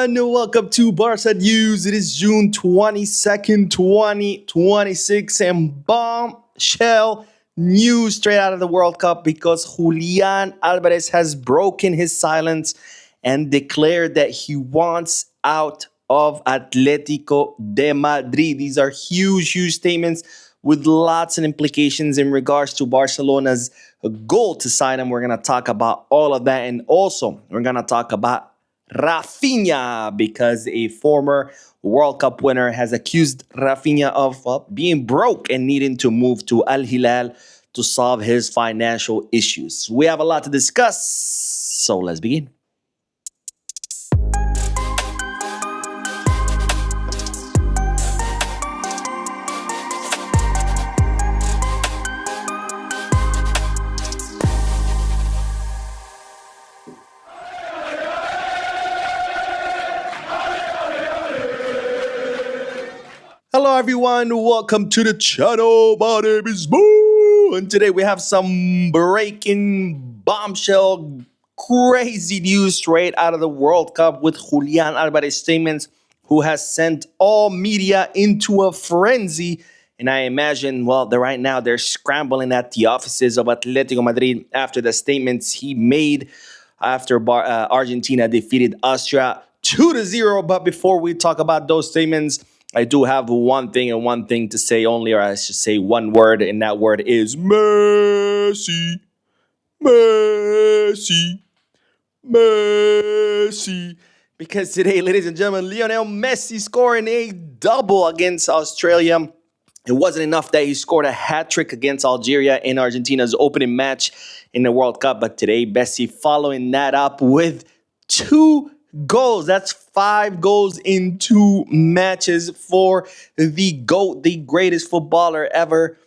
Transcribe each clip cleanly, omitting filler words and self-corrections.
everyone. Welcome to Barca News. It is June 22nd, 2026, and bombshell news straight out of the World Cup because Julian Alvarez has broken his silence and declared that he wants out of Atlético de Madrid. These are huge statements with lots of implications in regards to Barcelona's goal to sign him. We're going to talk about all of that, and also we're going to talk about Raphinha, because a former World Cup winner has accused Raphinha of being broke and needing to move to Al Hilal to solve his financial issues. We have a lot to discuss, so let's begin. Hello everyone, welcome to the channel. My name is Boo, and today we have some breaking bombshell crazy news straight out of the World Cup with Julian Alvarez statements, who has sent all media into a frenzy. And I imagine, right now they're scrambling at the offices of Atlético Madrid after the statements he made after Argentina defeated Austria 2-0. But before we talk about those statements, I do have one thing to say only, or I should say one word, and that word is Messi. Messi. Messi. Because today, ladies and gentlemen, Lionel Messi scoring a double against Australia. It wasn't enough that he scored a hat-trick against Algeria in Argentina's opening match in the World Cup, but today, Messi following that up with 2 goals. That's 5 goals in 2 matches for the GOAT, the greatest footballer ever.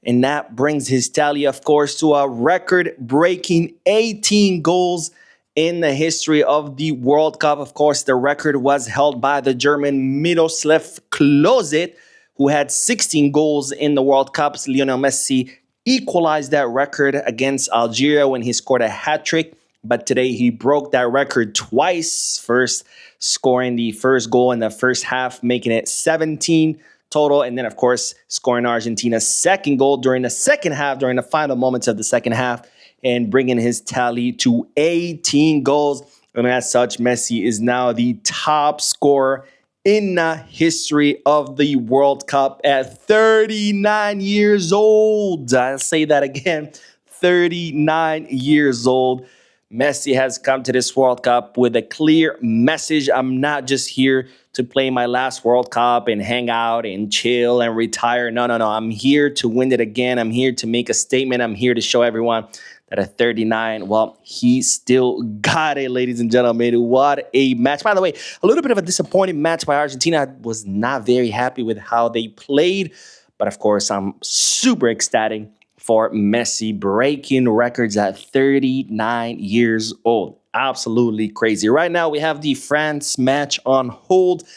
And that brings his tally, of course, to a record-breaking 18 goals in the history of the World Cup. Of course, the record was held by the German Miroslav Klose, who had 16 goals in the World Cups. Lionel Messi equalized that record against Algeria when he scored a hat-trick. But today he broke that record twice, first scoring the first goal in the first half, making it 17 total. And then, of course, scoring Argentina's second goal during the second half, during the final moments of the second half, and bringing his tally to 18 goals. And as such, Messi is now the top scorer in the history of the World Cup at 39 years old. I'll say that again, 39 years old. Messi has come to this World Cup with a clear message. I'm not just here to play my last World Cup and hang out and chill and retire. No. I'm here to win it again. I'm here to make a statement. I'm here to show everyone that at 39, he still got it, ladies and gentlemen. What a match. By the way, a little bit of a disappointing match by Argentina. I was not very happy with how they played. But of course, I'm super ecstatic for Messi breaking records at 39 years old. Absolutely crazy. Right now, we have the France match on hold.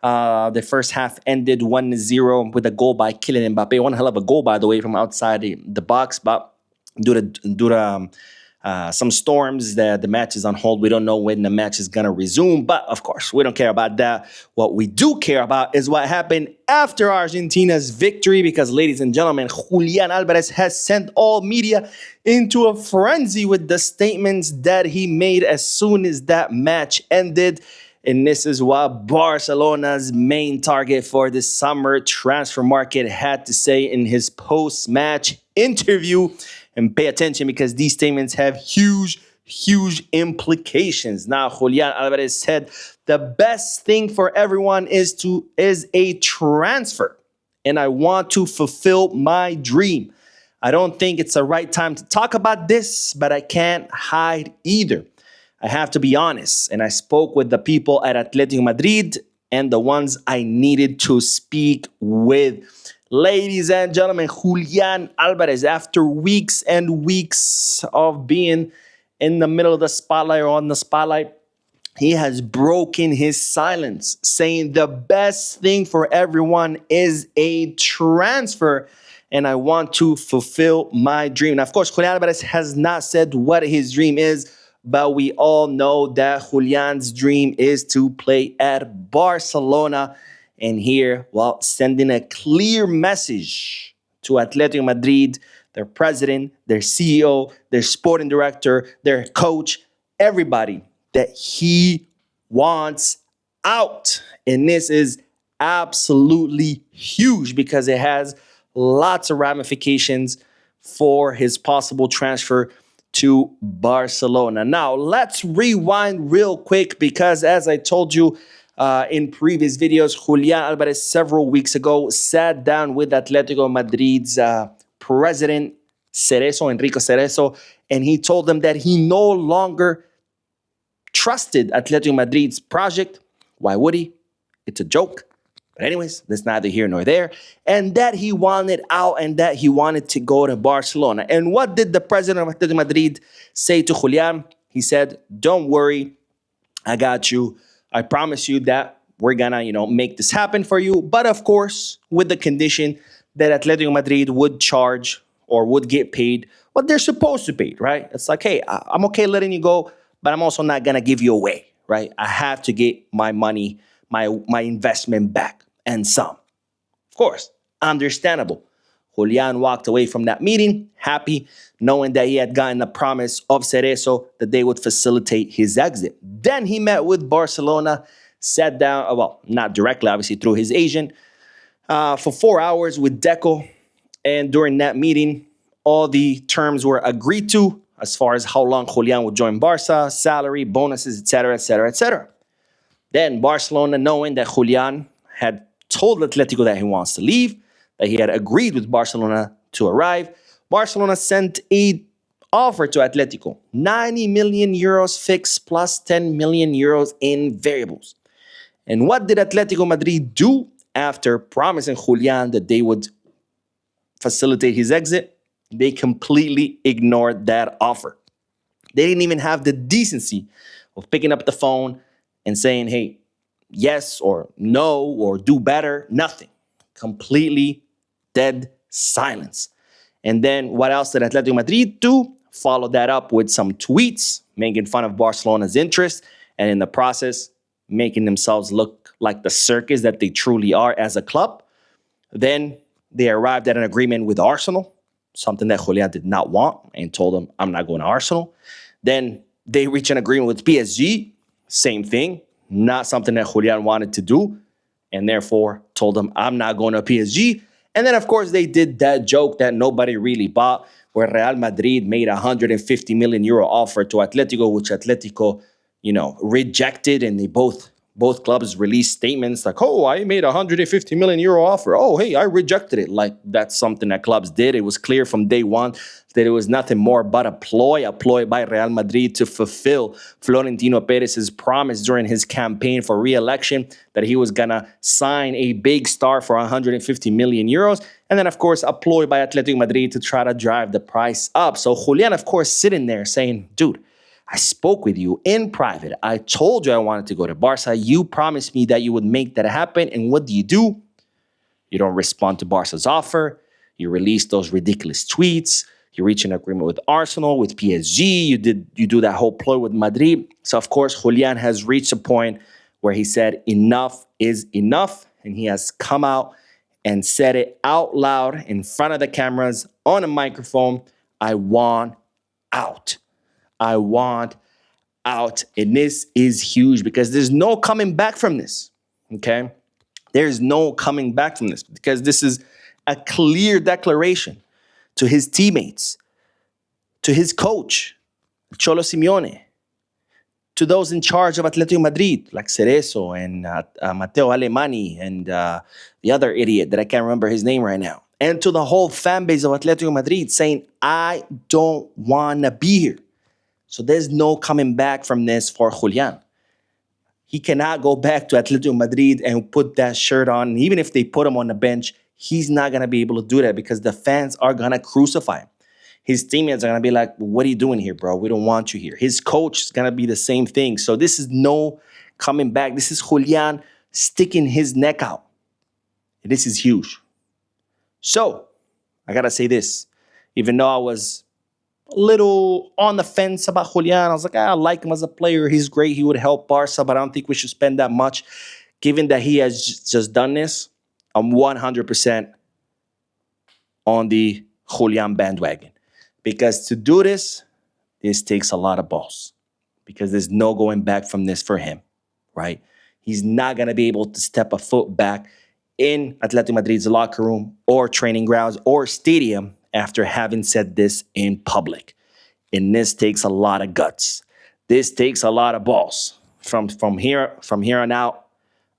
The first half ended 1-0 with a goal by Kylian Mbappe. One hell of a goal, by the way, from outside the box. But due to some storms, the match is on hold. We don't know when the match is going to resume. But, of course, we don't care about that. What we do care about is what happened after Argentina's victory, because, ladies and gentlemen, Julian Alvarez has sent all media into a frenzy with the statements that he made as soon as that match ended. And this is what Barcelona's main target for the summer transfer market had to say in his post-match interview. And pay attention, because these statements have huge implications. Now, Julian Alvarez said the best thing for everyone is a transfer, and I want to fulfill my dream. I don't think it's the right time to talk about this, but I can't hide either. I have to be honest, and I spoke with the people at Atlético Madrid and the ones I needed to speak with. Ladies and gentlemen, Julian Alvarez, after weeks and weeks of being in the middle of the spotlight or on the spotlight, he has broken his silence, saying the best thing for everyone is a transfer, and I want to fulfill my dream. Now, of course, Julian Alvarez has not said what his dream is, but we all know that Julian's dream is to play at Barcelona. And here, well, sending a clear message to Atlético Madrid, their president, their CEO, their sporting director, their coach, everybody, that he wants out. And this is absolutely huge because it has lots of ramifications for his possible transfer to Barcelona. Now, let's rewind real quick because, as I told you in previous videos, Julian Alvarez several weeks ago sat down with Atlético Madrid's president, Enrique Cerezo, and he told them that he no longer trusted Atlético Madrid's project. Why would he? It's a joke. But anyways, that's neither here nor there. And that he wanted out and that he wanted to go to Barcelona. And what did the president of Atlético Madrid say to Julián? He said, don't worry, I got you. I promise you that we're gonna, make this happen for you. But of course, with the condition that Atlético Madrid would charge or would get paid what they're supposed to pay, right? It's like, hey, I'm okay letting you go, but I'm also not gonna give you away, right? I have to get my money, my investment back. And some. Of course, understandable. Julián walked away from that meeting happy, knowing that he had gotten a promise of Cerezo that they would facilitate his exit. Then he met with Barcelona, sat down, well, not directly, obviously, through his agent, for 4 hours with Deco. And during that meeting, all the terms were agreed to as far as how long Julián would join Barca, salary, bonuses, etc., etc., etc. Then Barcelona, knowing that Julián had told Atlético that he wants to leave, that he had agreed with Barcelona to arrive, Barcelona sent an offer to Atlético, 90 million euros fixed plus 10 million euros in variables. And what did Atlético Madrid do after promising Julián that they would facilitate his exit? They completely ignored that offer. They didn't even have the decency of picking up the phone and saying, hey, yes or no or do better, nothing. Completely dead silence. And then what else did Atlético Madrid do? Follow that up with some tweets, making fun of Barcelona's interest, and in the process, making themselves look like the circus that they truly are as a club. Then they arrived at an agreement with Arsenal, something that Julián did not want, and told them, I'm not going to Arsenal. Then they reached an agreement with PSG, same thing. Not something that Julián wanted to do, and therefore told him, I'm not going to PSG. And then, of course, they did that joke that nobody really bought, where Real Madrid made a 150 million euro offer to Atlético, which Atlético, rejected, and they both clubs released statements like, oh, I made a 150 million euro offer. Oh, hey, I rejected it. Like, that's something that clubs did. It was clear from day one that it was nothing more but a ploy by Real Madrid to fulfill Florentino Perez's promise during his campaign for re-election that he was going to sign a big star for 150 million euros. And then, of course, a ploy by Atlético Madrid to try to drive the price up. So Julián, of course, sitting there saying, dude, I spoke with you in private. I told you I wanted to go to Barca. You promised me that you would make that happen. And what do? You don't respond to Barca's offer. You release those ridiculous tweets. You reach an agreement with Arsenal, with PSG. You do that whole ploy with Madrid. So, of course, Julián has reached a point where he said enough is enough. And he has come out and said it out loud in front of the cameras on a microphone. I want out. I want out. And this is huge because there's no coming back from this, okay? There's no coming back from this because this is a clear declaration to his teammates, to his coach, Cholo Simeone, to those in charge of Atlético Madrid, like Cerezo and Matteo Alemany and the other idiot that I can't remember his name right now, and to the whole fan base of Atlético Madrid saying, I don't want to be here. So there's no coming back from this for Julián. He cannot go back to Atlético Madrid and put that shirt on. Even if they put him on the bench, he's not going to be able to do that because the fans are going to crucify him. His teammates are going to be like, what are you doing here, bro? We don't want you here. His coach is going to be the same thing. So this is no coming back. This is Julián sticking his neck out. And this is huge. So I got to say this. Even though I was a little on the fence about Julian. I was like, I like him as a player. He's great. He would help Barca, but I don't think we should spend that much. Given that he has just done this, I'm 100% on the Julian bandwagon. Because to do this takes a lot of balls. Because there's no going back from this for him, right? He's not going to be able to step a foot back in Atlético Madrid's locker room or training grounds or stadium after having said this in public. And this takes a lot of guts. This takes a lot of balls. From here on out,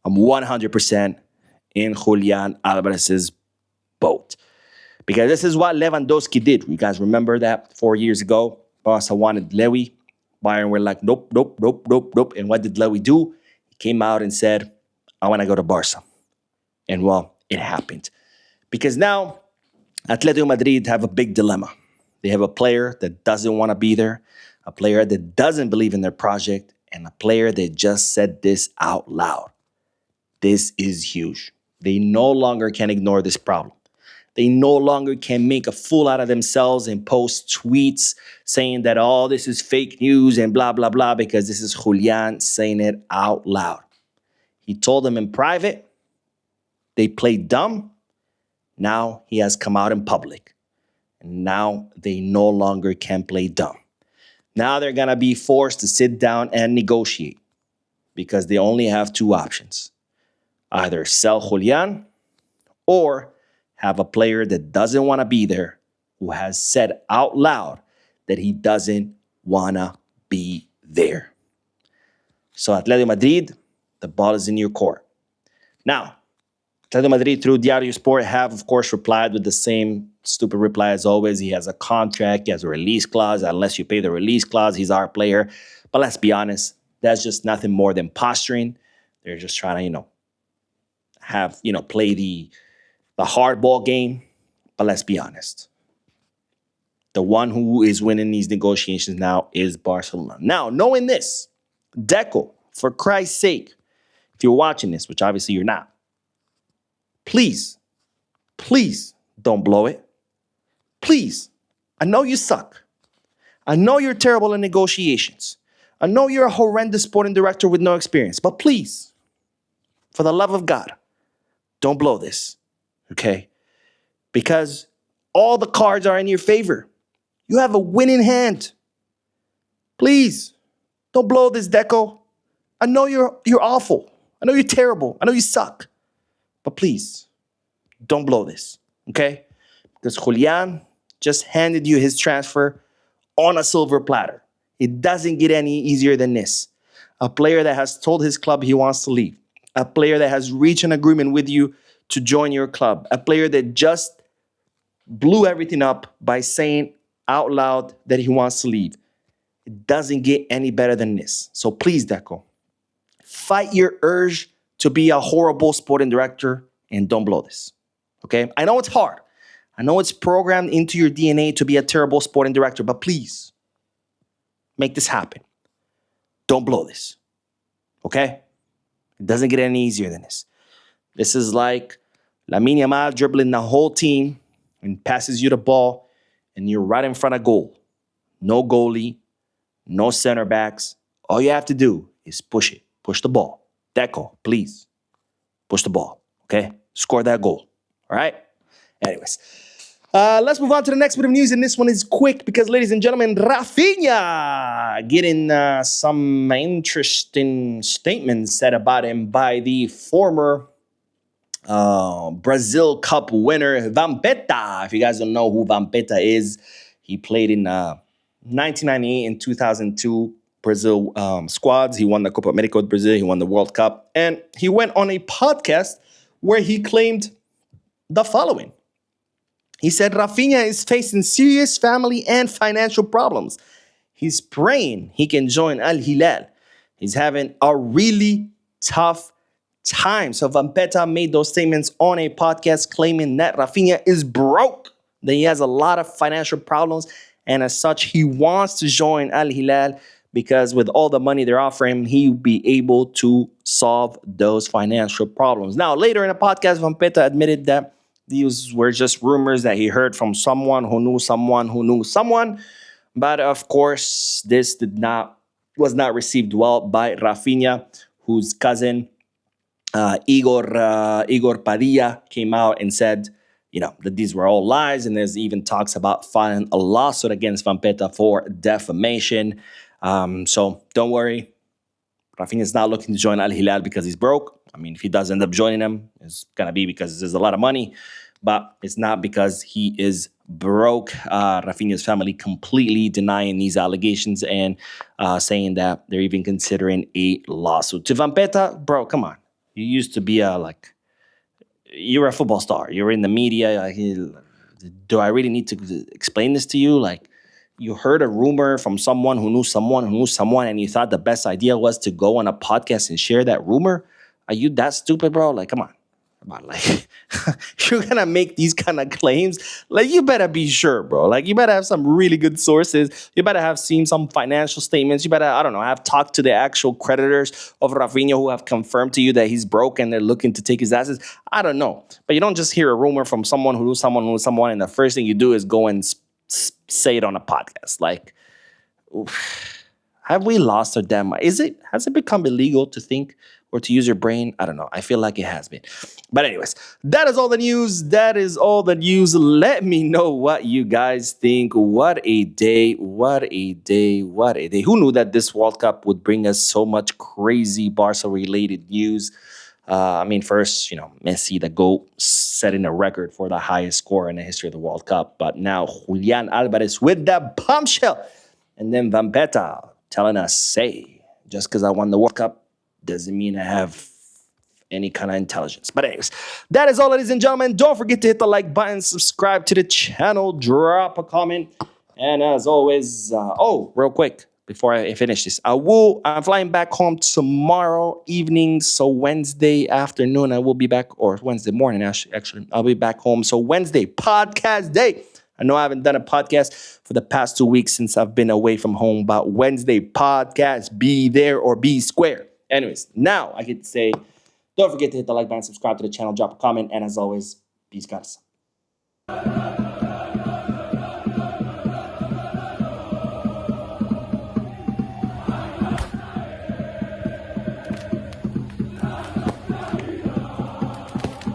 I'm 100% in Julian Alvarez's boat. Because this is what Lewandowski did. You guys remember that 4 years ago? Barca wanted Lewy. Bayern were like, nope. And what did Lewy do? He came out and said, I want to go to Barca. And well, it happened. Because now, Atlético Madrid have a big dilemma. They have a player that doesn't want to be there, a player that doesn't believe in their project, and a player that just said this out loud. This is huge. They no longer can ignore this problem. They no longer can make a fool out of themselves and post tweets saying that, oh, this is fake news and blah, blah, blah, because this is Julian saying it out loud. He told them in private. They played dumb. Now he has come out in public. And now they no longer can play dumb. Now they're going to be forced to sit down and negotiate because they only have two options. Either sell Julian or have a player that doesn't want to be there who has said out loud that he doesn't want to be there. So Atlético Madrid, the ball is in your court. Now, Atlético Madrid through Diario Sport have, of course, replied with the same stupid reply as always. He has a contract, he has a release clause. Unless you pay the release clause, he's our player. But let's be honest, that's just nothing more than posturing. They're just trying to, play the hardball game. But let's be honest. The one who is winning these negotiations now is Barcelona. Now, knowing this, Deco, for Christ's sake, if you're watching this, which obviously you're not, please don't blow it. Please. I know you suck. I know you're terrible in negotiations. I know you're a horrendous sporting director with no experience. But please, for the love of God, don't blow this. Okay? Because all the cards are in your favor. You have a winning hand. Please, don't blow this, Deco. I know you're awful. I know you're terrible. I know you suck. But please, don't blow this, okay? Because Julian just handed you his transfer on a silver platter. It doesn't get any easier than this. A player that has told his club he wants to leave. A player that has reached an agreement with you to join your club. A player that just blew everything up by saying out loud that he wants to leave. It doesn't get any better than this. So please, Deco, fight your urge to be a horrible sporting director and don't blow this. Okay? I know it's hard. I know it's programmed into your DNA to be a terrible sporting director, but please make this happen. Don't blow this. Okay? It doesn't get any easier than this. This is like Lamine Yamal dribbling the whole team and passes you the ball and you're right in front of goal. No goalie, no center backs. All you have to do is push it. Push the ball. Deco, please. Push the ball. Okay? Score that goal. All right? Anyways. Let's move on to the next bit of news, and this one is quick because, ladies and gentlemen, Raphinha getting some interesting statements said about him by the former Brazil Cup winner, Vampeta. If you guys don't know who Vampeta is, he played in 1998 and 2002 Brazil squads. He won the Copa America with Brazil. He won the World Cup. And he went on a podcast where he claimed the following. He said Raphinha is facing serious family and financial problems. He's praying he can join Al Hilal. He's having a really tough time. So Vampeta made those statements on a podcast claiming that Raphinha is broke, that he has a lot of financial problems, and as such, he wants to join Al Hilal because with all the money they're offering him, he'll be able to solve those financial problems. Now, later in the podcast, Vampeta admitted that these were just rumors that he heard from someone who knew someone who knew someone. But of course, this was not received well by Raphinha, whose cousin Igor Padilla came out and said, that these were all lies, and there's even talks about filing a lawsuit against Vampeta for defamation. So don't worry, Raphinha is not looking to join Al Hilal because he's broke. I mean, if he does end up joining them, it's gonna be because there's a lot of money, but it's not because he is broke. Raphinha's family completely denying these allegations and saying that they're even considering a lawsuit. To Vampeta, bro, come on. You used to be you're a football star. You're in the media. Do I really need to explain this to you? Like, you heard a rumor from someone who knew someone who knew someone, and you thought the best idea was to go on a podcast and share that rumor? Are you that stupid, bro? Like, come on. Like, you're gonna make these kind of claims. Like, you better be sure, bro. Like, you better have some really good sources. You better have seen some financial statements. You better, I don't know, have talked to the actual creditors of Raphinha who have confirmed to you that he's broke and they're looking to take his assets. I don't know. But you don't just hear a rumor from someone who knows someone, and the first thing you do is go and say it on a podcast. Like, oof. Have we lost our damn mind? Has it become illegal to think or to use your brain? I don't know. I feel like it has been. But anyways, that is all the news. Let me know what you guys think. What a day. What a day. What a day. Who knew that this World Cup would bring us so much crazy Barca-related news? First, Messi, the GOAT, setting a record for the highest score in the history of the World Cup. But now Julian Alvarez with that bombshell. And then Vampeta telling us, say, just because I won the World Cup doesn't mean I have any kind of intelligence. But anyways, that is all, ladies and gentlemen. Don't forget to hit the like button, subscribe to the channel, drop a comment. And as always, real quick, before I finish this, I'm flying back home tomorrow evening. So Wednesday afternoon, I will be back, or Wednesday morning, actually, I'll be back home. So Wednesday, podcast day. I know I haven't done a podcast for the past 2 weeks since I've been away from home, but Wednesday podcast, be there or be square. Anyways, now I get to say, don't forget to hit the like button, subscribe to the channel, drop a comment, and as always, peace, guys.